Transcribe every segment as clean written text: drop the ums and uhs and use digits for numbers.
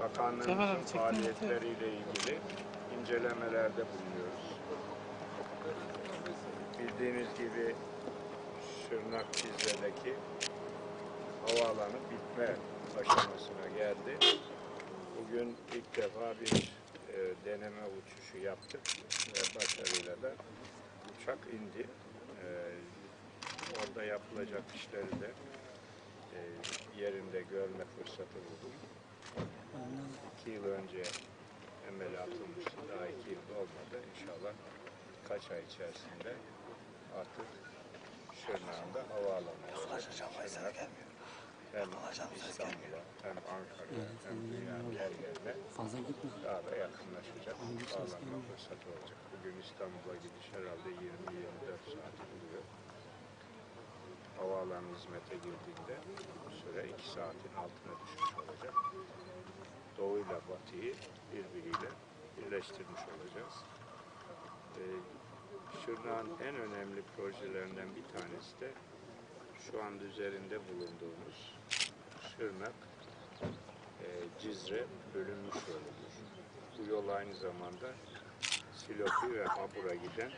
bakanlığımızın faaliyetleriyle ilgili incelemelerde bulunuyoruz. Bildiğiniz gibi Şırnak Cizre'deki havaalanı bitme aşamasına geldi. Bugün ilk defa bir deneme uçuşu yaptık ve başarıyla da uçak indi. Orada yapılacak işleri de yerinde görme fırsatı buldum. 2 yıl önce emeli atılmıştı. Daha 2 yıl olmadı. İnşallah birkaç ay içerisinde artık Şırnak'ın da havaalanı olacak. Şırnak hem İstanbul'a hem Ankara'ya hem dünyanın her yerine daha da yakınlaşacak, bağlanma fırsatı olacak. Bugün İstanbul'a gidiş herhalde 20-24 saat buluyor. Havaalanı hizmete girdiğinde süre 2 saatin altına düşmüş olacak. Doğuyla batıyı birbiriyle birleştirmiş olacağız. Şırnak'ın en önemli projelerinden bir tanesi de şu anda üzerinde bulunduğumuz Şırnak Cizre bölünmüş yoludur. Bu yol aynı zamanda Silopi ve Habur'a giden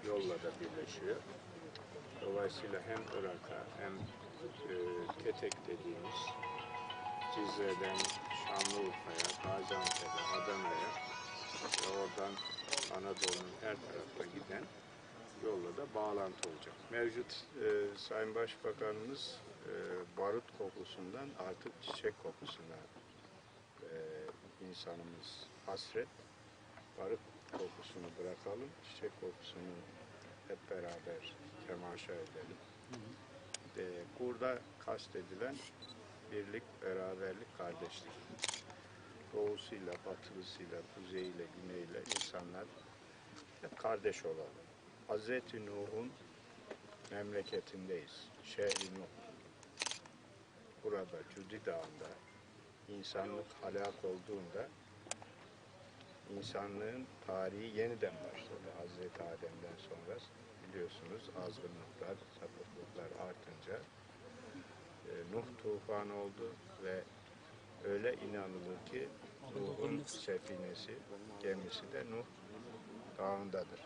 yolla da birleşiyor. Dolayısıyla hem Irak'a hem Ketek dediğimiz Cizre'den Şanlıurfa'ya, Gaziantep'e, Adana'ya ve oradan Anadolu'nun her tarafına giden yolla da bağlantı olacak. Mevcut Sayın Başbakanımız barut kokusundan artık çiçek kokusuna insanımız hasret. Barut kokusunu bırakalım, çiçek kokusunu hep beraber temaşa edelim. Burada kastedilen birlik, beraberlik, kardeşlik. Doğusuyla, batılısıyla, kuzeyiyle, güneyiyle insanlar hep kardeş olalım. Hazreti Nuh'un memleketindeyiz. Şehri Nuh. Burada Cudi Dağı'nda insanlık helak olduğunda insanlığın tarihi yeniden başladı. Hazreti Adem'den sonra biliyorsunuz azgınlıklar, sapıklıklar artınca Nuh tufanı oldu ve öyle inanılır ki Nuh'un sefinesi, gemisi de Nuh Dağı'ndadır.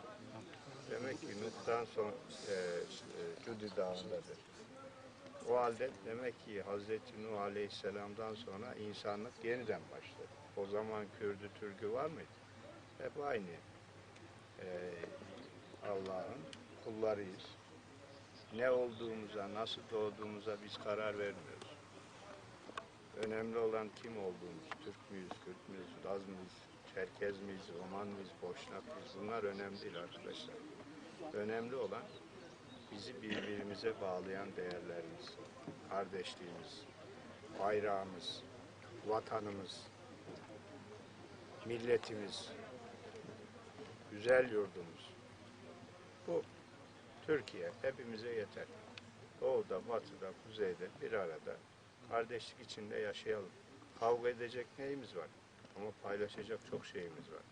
Demek ki Nuh'tan sonra Cudi Dağı'ndadır. O halde demek ki Hazreti Nuh Aleyhisselam'dan sonra insanlık yeniden başladı. O zaman Kürdü, Türk'ü var mıydı? Hep aynı. Allah'ın kullarıyız. Ne olduğumuza, nasıl doğduğumuza biz karar vermiyoruz. Önemli olan kim olduğumuz, Türk müyüz, Kürt müyüz, Laz mıyız, Çerkez miyiz, Roman mıyız, Boşnak mıyız? Bunlar önemli değil arkadaşlar. Önemli olan bizi birbirimize bağlayan değerlerimiz, kardeşliğimiz, bayrağımız, vatanımız, milletimiz, güzel yurdumuz. Bu Türkiye hepimize yeter. Doğuda, batıda, kuzeyde bir arada kardeşlik içinde yaşayalım. Kavga edecek neyimiz var? Ama paylaşacak çok şeyimiz var.